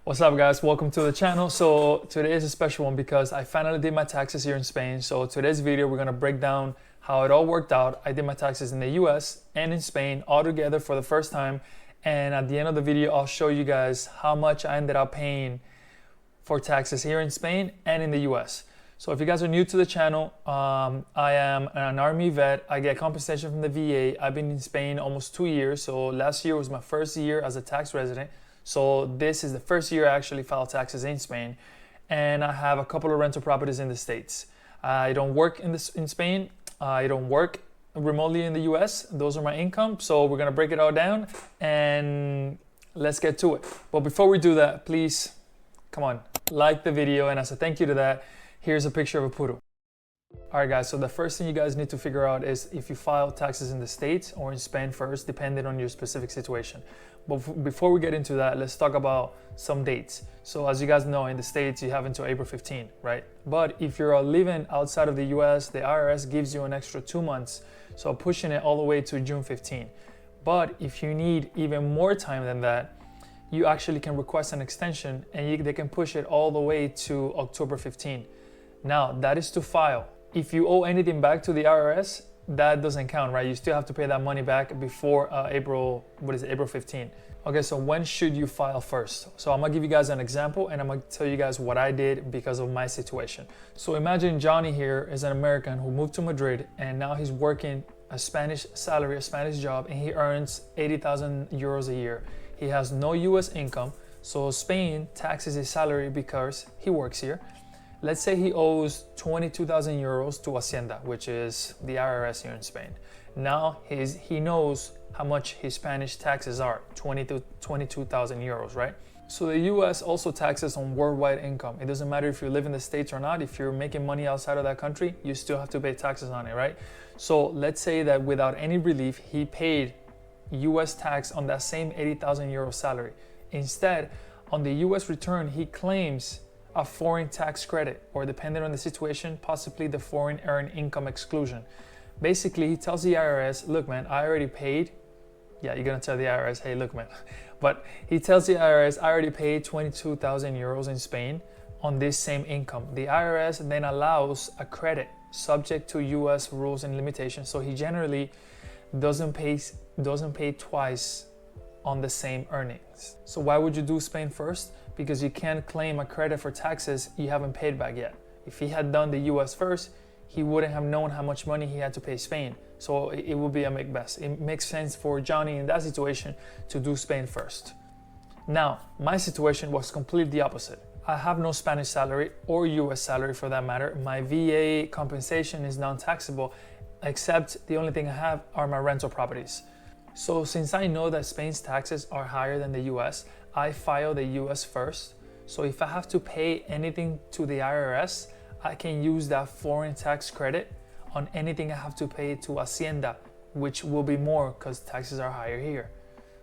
What's up guys, welcome to the channel. So today is a special one because I finally did my taxes here in Spain. So today's video we're gonna break down how it all worked out. I did my taxes in the US and in Spain all together for the first time, and at the end of the video I'll show you guys how much I ended up paying for taxes here in Spain and in the US. So if you guys are new to the channel, I am an army vet. I get compensation from the VA. I've been in Spain almost 2 years. So last year was my first year as a tax resident. So this is the first year I actually filed taxes in Spain, and I have a couple of rental properties in the States. I don't work in Spain. I don't work remotely in the US. Those are my income. So we're gonna break it all down and let's get to it. But before we do that, please, come on, like the video. And as a thank you to that, here's a picture of a poodle. All right guys, so the first thing you guys need to figure out is if you file taxes in the States or in Spain first, depending on your specific situation. But before we get into that, let's talk about some dates. So as you guys know, in the States, you have until April 15, right? But if you're living outside of the US, the IRS gives you an extra 2 months. So pushing it all the way to June 15. But if you need even more time than that, you actually can request an extension and they can push it all the way to October 15. Now that is to file. If you owe anything back to the IRS, that doesn't count, right? You still have to pay that money back before April 15. Okay, so when should you file first? So I'm gonna give you guys an example and I'm gonna tell you guys what I did because of my situation. So imagine Johnny here is an American who moved to Madrid and now he's working a Spanish salary, a Spanish job, and he earns 80,000 euros a year. He has no US income, so Spain taxes his salary because he works here. Let's say he owes 22,000 euros to Hacienda, which is the IRS here in Spain. Now he knows how much his Spanish taxes are, 22,000 euros, right? So the US also taxes on worldwide income. It doesn't matter if you live in the States or not. If you're making money outside of that country, you still have to pay taxes on it, right? So let's say that without any relief, he paid US tax on that same 80,000 euro salary. Instead, on the US return, he claims a foreign tax credit, or depending on the situation, possibly the foreign earned income exclusion. Basically, he tells the IRS, look man, I already paid. Yeah, you're gonna tell the IRS, hey, look man. But he tells the IRS, I already paid 22,000 euros in Spain on this same income. The IRS then allows a credit subject to US rules and limitations. So he generally doesn't pay twice on the same earnings. So why would you do Spain first? Because you can't claim a credit for taxes you haven't paid back yet. If he had done the US first, he wouldn't have known how much money he had to pay Spain. So it would be a make best. It makes sense for Johnny in that situation to do Spain first. Now, my situation was completely the opposite. I have no Spanish salary or US salary for that matter. My VA compensation is non-taxable, except the only thing I have are my rental properties. So since I know that Spain's taxes are higher than the US, I file the US first. So if I have to pay anything to the IRS, I can use that foreign tax credit on anything I have to pay to Hacienda, which will be more because taxes are higher here.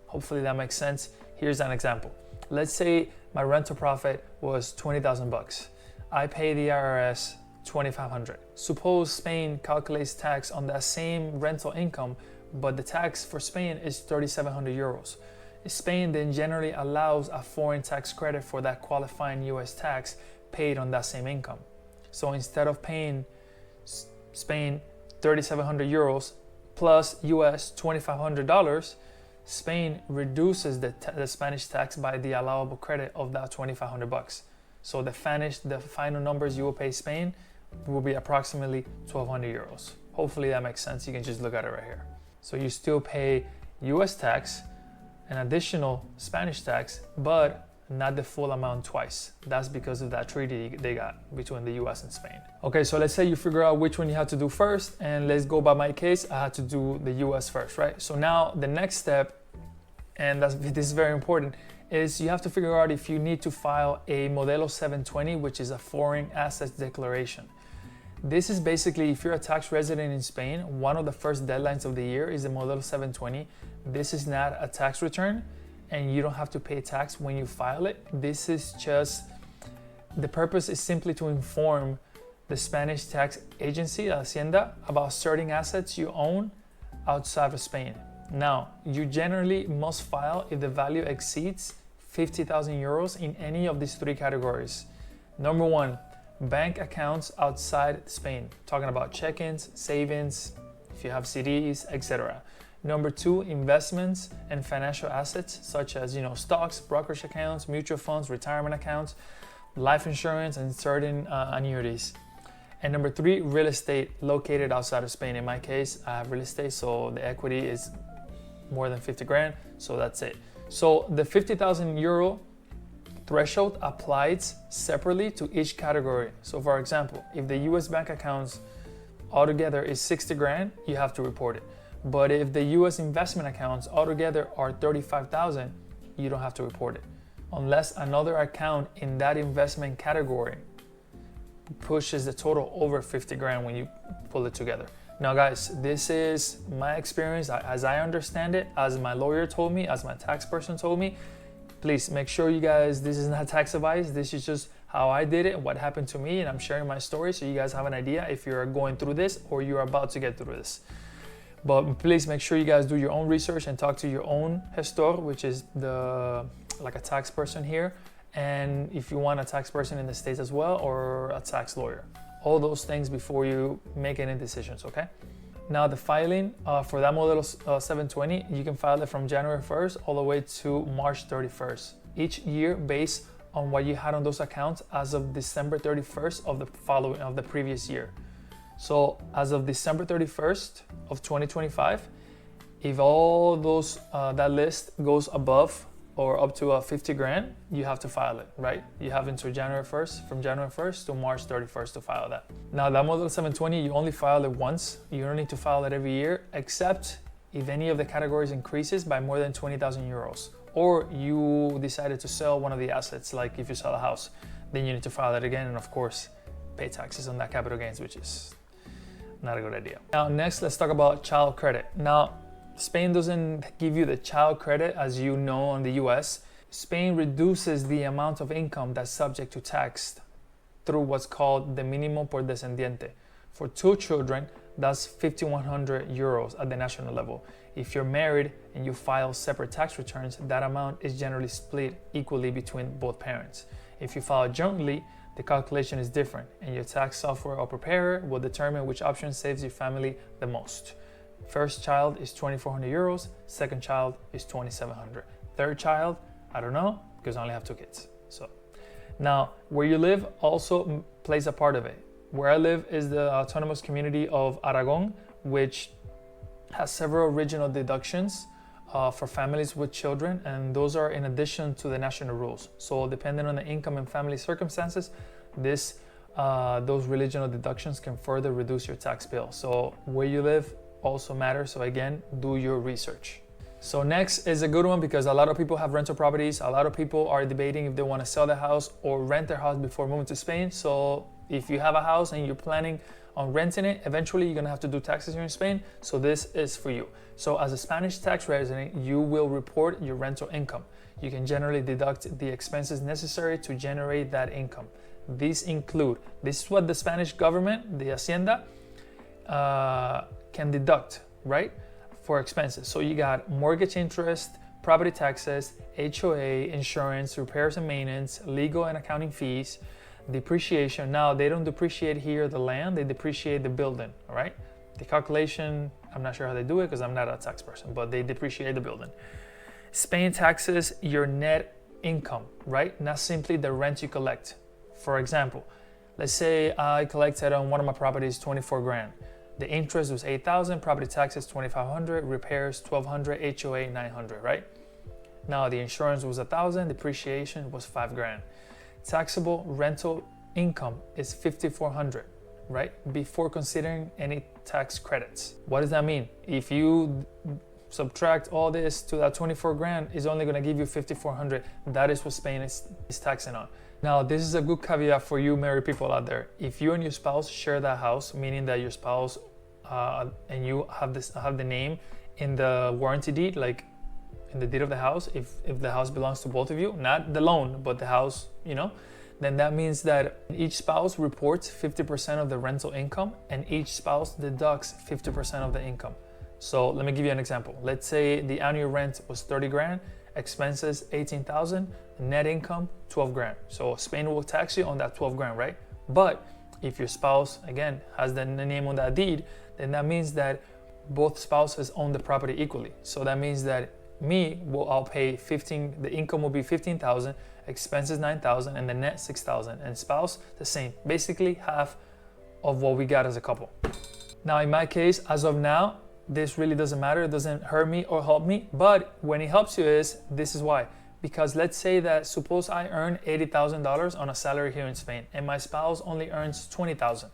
Hopefully that makes sense. Here's an example. Let's say my rental profit was 20,000 bucks. I pay the IRS 2,500. Suppose Spain calculates tax on that same rental income, but the tax for Spain is 3,700 euros. Spain then generally allows a foreign tax credit for that qualifying US tax paid on that same income. So instead of paying Spain 3,700 euros plus US $2,500, Spain reduces the Spanish tax by the allowable credit of that 2,500 bucks. So the final numbers you will pay Spain will be approximately 1,200 euros. Hopefully that makes sense. You can just look at it right here. So you still pay US tax, an additional Spanish tax, but not the full amount twice. That's because of that treaty they got between the US and Spain. Okay, so let's say you figure out which one you have to do first, and let's go by my case. I had to do the US first, right? So now the next step, and this is very important, is you have to figure out if you need to file a Modelo 720, which is a foreign assets declaration. This is basically, if you're a tax resident in Spain, one of the first deadlines of the year is the Modelo 720. This is not a tax return and you don't have to pay tax when you file it. This is just, the purpose is simply to inform the Spanish tax agency, Hacienda, about certain assets you own outside of Spain. Now, you generally must file if the value exceeds 50,000 euros in any of these three categories. Number one, bank accounts outside Spain. Talking about check-ins, savings, if you have CDs, etc. Number two, investments and financial assets such as stocks, brokerage accounts, mutual funds, retirement accounts, life insurance, and certain annuities. And number three, real estate located outside of Spain. In my case, I have real estate, so the equity is more than 50 grand, so that's it. So the 50,000 euro threshold applies separately to each category. So for example, if the US bank accounts altogether is 60 grand, you have to report it. But if the US investment accounts altogether are 35,000, you don't have to report it. Unless another account in that investment category pushes the total over 50 grand when you pull it together. Now guys, this is my experience as I understand it, as my lawyer told me, as my tax person told me. Please make sure you guys, this is not tax advice, this is just how I did it, what happened to me, and I'm sharing my story so you guys have an idea if you're going through this or you're about to get through this. But please make sure you guys do your own research and talk to your own gestor, which is like a tax person here. And if you want a tax person in the States as well, or a tax lawyer. All those things before you make any decisions, okay? Now the filing for that Modelo 720, you can file it from January 1st all the way to March 31st. Each year based on what you had on those accounts as of December 31st of the previous year. So as of December 31st of 2025, if all those that list goes above or up to 50 grand, you have to file it, right? You have until January 1st, from January 1st to March 31st to file that. Now that Model 720, you only file it once. You don't need to file it every year, except if any of the categories increases by more than 20,000 euros, or you decided to sell one of the assets, like if you sell a house, then you need to file it again, and of course, pay taxes on that capital gains, which is not a good idea. Now next, let's talk about child credit. Now, Spain doesn't give you the child credit as you know on the US. Spain reduces the amount of income that's subject to tax through what's called the minimum por descendiente. For 2 children, that's 5,100 euros at the national level. If you're married and you file separate tax returns, that amount is generally split equally between both parents. If you file jointly, the calculation is different, and your tax software or preparer will determine which option saves your family the most. First child is 2,400 euros, second child is 2,700. Third child, I don't know, because I only have 2 kids. So now where you live also plays a part of it. Where I live is the autonomous community of Aragon, which has several regional deductions for families with children, and those are in addition to the national rules. So depending on the income and family circumstances, those regional deductions can further reduce your tax bill. So where you live also matters. So again, do your research. So next is a good one because a lot of people have rental properties. A lot of people are debating if they want to sell their house or rent their house before moving to Spain. So if you have a house and you're planning on renting it, eventually you're going to have to do taxes here in Spain. So this is for you. So as a Spanish tax resident, you will report your rental income. You can generally deduct the expenses necessary to generate that income. These include, this is what the Spanish government, the Hacienda, can deduct, right, for expenses. So you got mortgage interest, property taxes, HOA, insurance, repairs and maintenance, legal and accounting fees, depreciation. Now they don't depreciate here the land, they depreciate the building, all right? The calculation, I'm not sure how they do it because I'm not a tax person, but they depreciate the building. Spain taxes your net income, right? Not simply the rent you collect. For example, let's say I collected on one of my properties 24 grand. The interest was 8,000, property taxes 2,500, repairs 1,200, HOA 900, right? Now the insurance was 1,000, depreciation was 5 grand. Taxable rental income is 5,400, right? Before considering any tax credits. What does that mean? If you subtract all this to that 24 grand, is only going to give you 5,400. That is what Spain is taxing on. Now, this is a good caveat for you married people out there. If you and your spouse share that house, meaning that your spouse and you have the name in the warranty deed, like in the deed of the house, if the house belongs to both of you, not the loan, but the house, you know, then that means that each spouse reports 50% of the rental income and each spouse deducts 50% of the income. So let me give you an example. Let's say the annual rent was 30 grand expenses 18,000, net income 12 grand. So Spain will tax you on that 12 grand, right? But if your spouse, again, has the name on that deed, then that means that both spouses own the property equally. So that means that I'll pay 15, the income will be 15,000, expenses 9,000, and the net 6,000, and spouse the same, basically half of what we got as a couple. Now in my case, as of now, this really doesn't matter. It doesn't hurt me or help me, but when it helps you this is why. Because let's say that suppose I earn $80,000 on a salary here in Spain and my spouse only earns 20,000.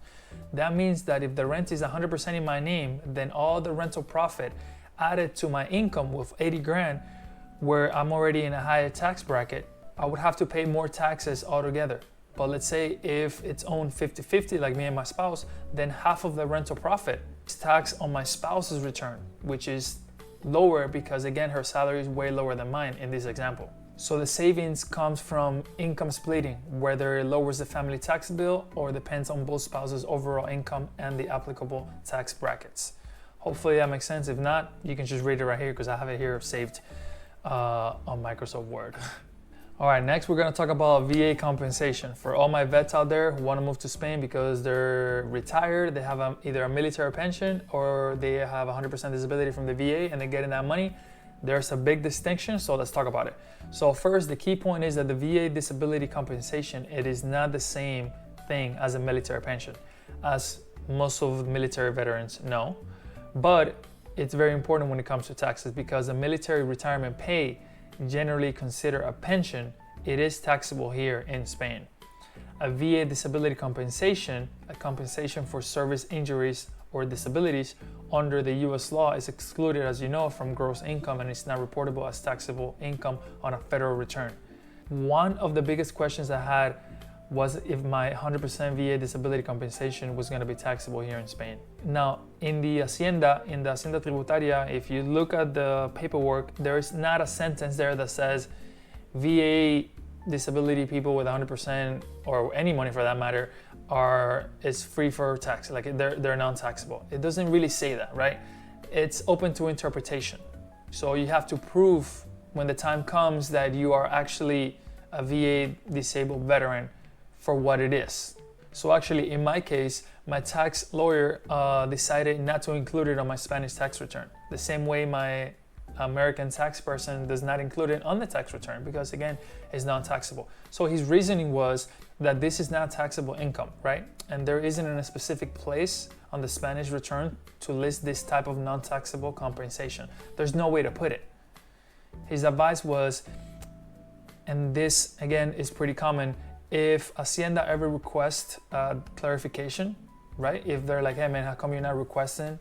That means that if the rent is 100% in my name, then all the rental profit added to my income with 80 grand, where I'm already in a higher tax bracket, I would have to pay more taxes altogether. But let's say if it's owned 50-50 like me and my spouse, then half of the rental profit is taxed on my spouse's return, which is lower because again, her salary is way lower than mine in this example. So the savings comes from income splitting, whether it lowers the family tax bill or depends on both spouses' overall income and the applicable tax brackets. Hopefully that makes sense. If not, you can just read it right here because I have it here saved on Microsoft Word. All right, next we're gonna talk about VA compensation. For all my vets out there who wanna move to Spain because they're retired, they have either a military pension or they have 100% disability from the VA and they're getting that money, there's a big distinction, so let's talk about it. So first, the key point is that the VA disability compensation, it is not the same thing as a military pension, as most of the military veterans know. But it's very important when it comes to taxes because the military retirement pay, generally considered a pension, it is taxable here in Spain. A VA disability compensation, a compensation for service injuries or disabilities under the U.S. law, is excluded, as you know, from gross income and it's not reportable as taxable income on a federal return. One of the biggest questions I had was if my 100% VA disability compensation was going to be taxable here in Spain. Now, in the Hacienda Tributaria, if you look at the paperwork, there is not a sentence there that says VA disability people with 100% or any money for that matter is free for tax, like they're non-taxable. It doesn't really say that, right? It's open to interpretation. So you have to prove when the time comes that you are actually a VA disabled veteran for what it is. So actually, in my case, my tax lawyer decided not to include it on my Spanish tax return. The same way my American tax person does not include it on the tax return because again, it's non-taxable. So his reasoning was that this is not taxable income, right? And there isn't a specific place on the Spanish return to list this type of non-taxable compensation. There's no way to put it. His advice was, and this again is pretty common, if Hacienda ever requests clarification, right? If they're like, hey man, how come you're not requesting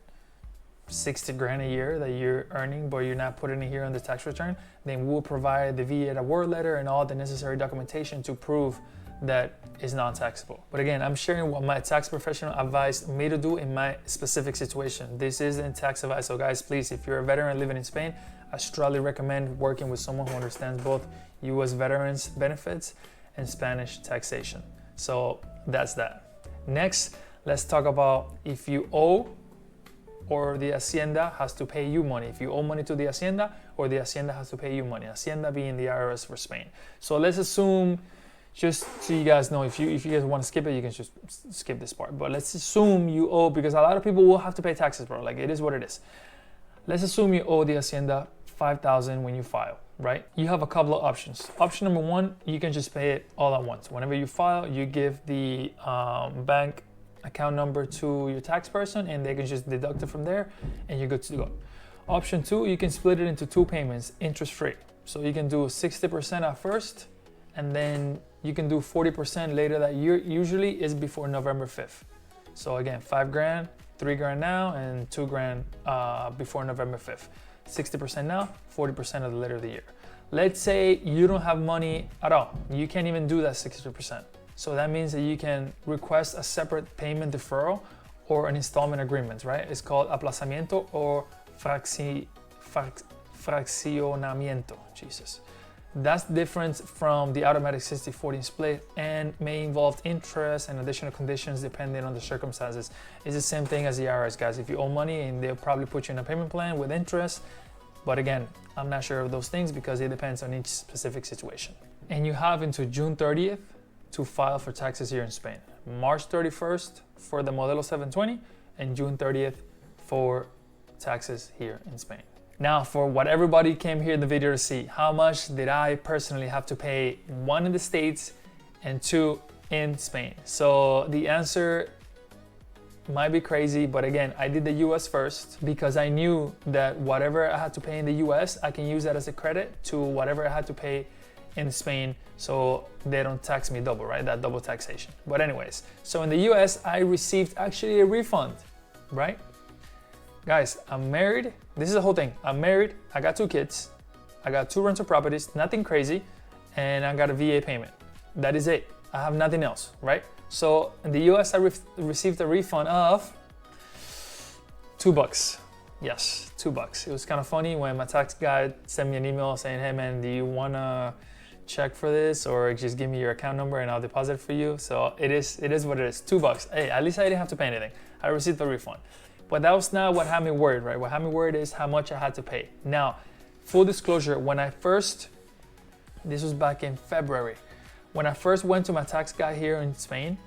60 grand a year that you're earning, but you're not putting it here on the tax return, then we'll provide the VA a word letter and all the necessary documentation to prove that it's non-taxable. But again, I'm sharing what my tax professional advised me to do in my specific situation. This isn't tax advice. So guys, please, if you're a veteran living in Spain, I strongly recommend working with someone who understands both U.S. veterans benefits and Spanish taxation. So that's that. Next, let's talk about if you owe or the Hacienda has to pay you money. If you owe money to the Hacienda or the Hacienda has to pay you money. Hacienda being the IRS for Spain. So let's assume, just so you guys know, if you guys want to skip it, you can just skip this part. But let's assume you owe, because a lot of people will have to pay taxes, bro. Like it is what it is. Let's assume you owe the Hacienda $5,000 when you file, right? You have a couple of options. Option number one, you can just pay it all at once. Whenever you file, you give the bank account number to your tax person and they can just deduct it from there and you're good to go. Option two, you can split it into two payments, interest free. So you can do 60% at first and then you can do 40% later that year. Usually is before November 5th. So again, 5 grand, 3 grand now and 2 grand before November 5th. 60% now, 40% of the later of the year. Let's say you don't have money at all. You can't even do that 60%. So that means that you can request a separate payment deferral or an installment agreement, right? It's called aplazamiento or fraccionamiento, Jesus. That's different from the automatic 60-40 split and may involve interest and additional conditions depending on the circumstances. It's the same thing as the IRS, guys. If you owe money and they'll probably put you in a payment plan with interest, But again, I'm not sure of those things because it depends on each specific situation. And you have until June 30th to file for taxes here in Spain. March 31st for the Modelo 720 and June 30th for taxes here in Spain. Now, for what everybody came here in the video to see, how much did I personally have to pay, one in the States and two in Spain? So the answer might be crazy, but again, I did the US first because I knew that whatever I had to pay in the US, I can use that as a credit to whatever I had to pay in Spain, so they don't tax me double, right? That double taxation. But anyways, so in the US, I received actually a refund, right? Guys, I'm married. This is the whole thing. I'm married, I got 2 kids, I got 2 rental properties, nothing crazy, and I got a VA payment. That is it. I have nothing else, right? So in the US, I received a refund of $2. Yes, $2. It was kind of funny when my tax guy sent me an email saying, hey man, do you wanna check for this or just give me your account number and I'll deposit it for you? So it is what it is, $2. Hey, at least I didn't have to pay anything. I received a refund. But that was not what had me worried, right? What had me worried is how much I had to pay. Now, full disclosure, this was back in February, when I first went to my tax guy here in Spain,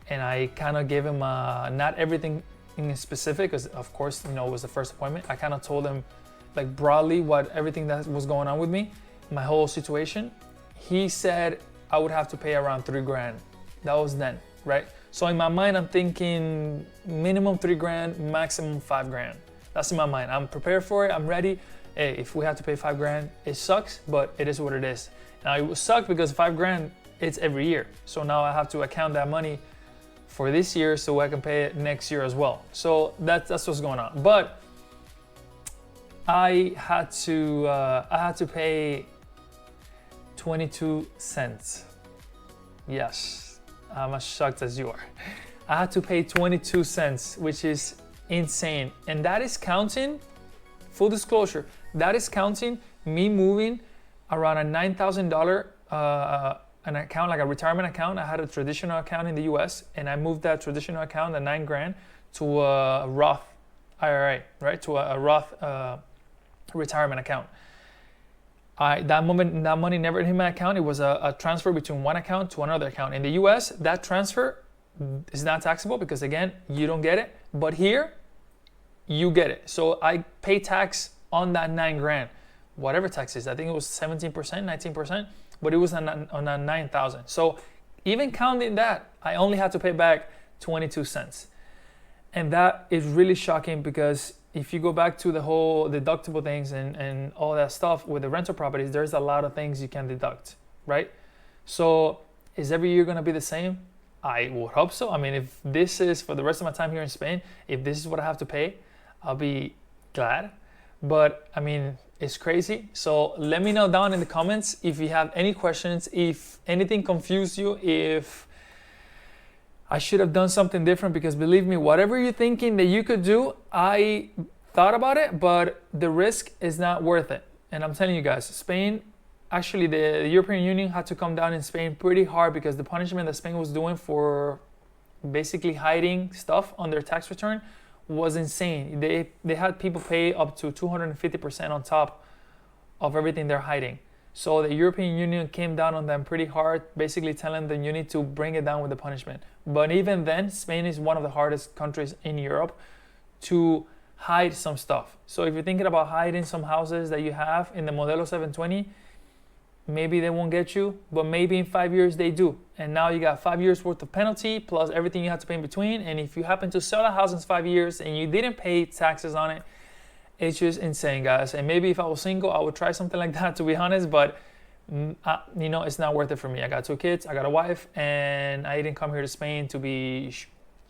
and I kind of gave him not everything in specific, because of course, you know, it was the first appointment. I kind of told him like broadly everything that was going on with me, my whole situation. He said I would have to pay around $3,000. That was then, right? So in my mind, I'm thinking minimum $3,000, maximum $5,000. That's in my mind. I'm prepared for it. I'm ready. Hey, if we have to pay $5,000, it sucks, but it is what it is. Now it would suck because $5,000, it's every year. So now I have to account that money for this year so I can pay it next year as well. So that's what's going on. But I had to pay 22 cents. Yes, I'm as shocked as you are. I had to pay 22 cents, which is insane. And that is counting, full disclosure, that is counting me moving around a $9,000 an account, like a retirement account. I had a traditional account in the US and I moved that traditional account, the $9,000, to a Roth IRA, right? To a Roth retirement account. That money never hit my account. It was a transfer between one account to another account. In the US, that transfer is not taxable because again, you don't get it. But here, you get it. So I pay tax on that $9,000, whatever tax is. I think it was 17%, 19%, but it was on that 9,000. So even counting that, I only had to pay back 22 cents. And that is really shocking because if you go back to the whole deductible things and all that stuff with the rental properties, there's a lot of things you can deduct, right? So is every year gonna be the same? I would hope so. I mean, if this is for the rest of my time here in Spain, if this is what I have to pay, I'll be glad. But I mean, it's crazy. So let me know down in the comments if you have any questions, if anything confused you, if I should have done something different, because believe me, whatever you're thinking that you could do, I thought about it, but the risk is not worth it. And I'm telling you guys, Spain, actually the European Union had to come down in Spain pretty hard because the punishment that Spain was doing for basically hiding stuff on their tax return was insane. They had people pay up to 250% on top of everything they're hiding. So the European Union came down on them pretty hard, basically telling them you need to bring it down with the punishment. But even then, Spain is one of the hardest countries in Europe to hide some stuff. So if you're thinking about hiding some houses that you have in the Modelo 720, maybe they won't get you, but maybe in 5 years they do. And now you got 5 years worth of penalty plus everything you have to pay in between. And if you happen to sell a house in 5 years and you didn't pay taxes on it, it's just insane, guys. And maybe if I was single, I would try something like that, to be honest, but you know, it's not worth it for me. I got 2 kids, I got a wife, and I didn't come here to Spain to be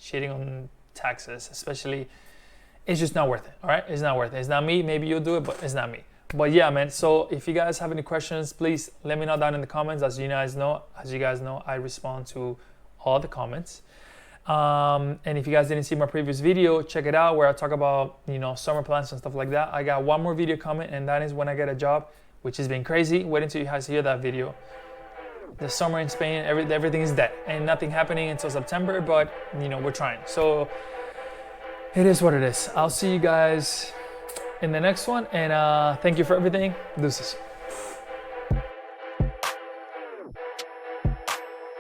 shitting on taxes, especially. It's just not worth it, all right? It's not worth it. It's not me. Maybe you'll do it, but it's not me. But yeah, man, so if you guys have any questions, please let me know down in the comments. As you guys know, I respond to all the comments. And if you guys didn't see my previous video, check it out where I talk about, you know, summer plans and stuff like that. I got one more video coming, and that is when I get a job, which has been crazy. Wait until you guys hear that video. The summer in Spain, everything is dead. Ain't nothing happening until September, but, you know, we're trying. So it is what it is. I'll see you guys in the next one. And thank you for everything. Deuces.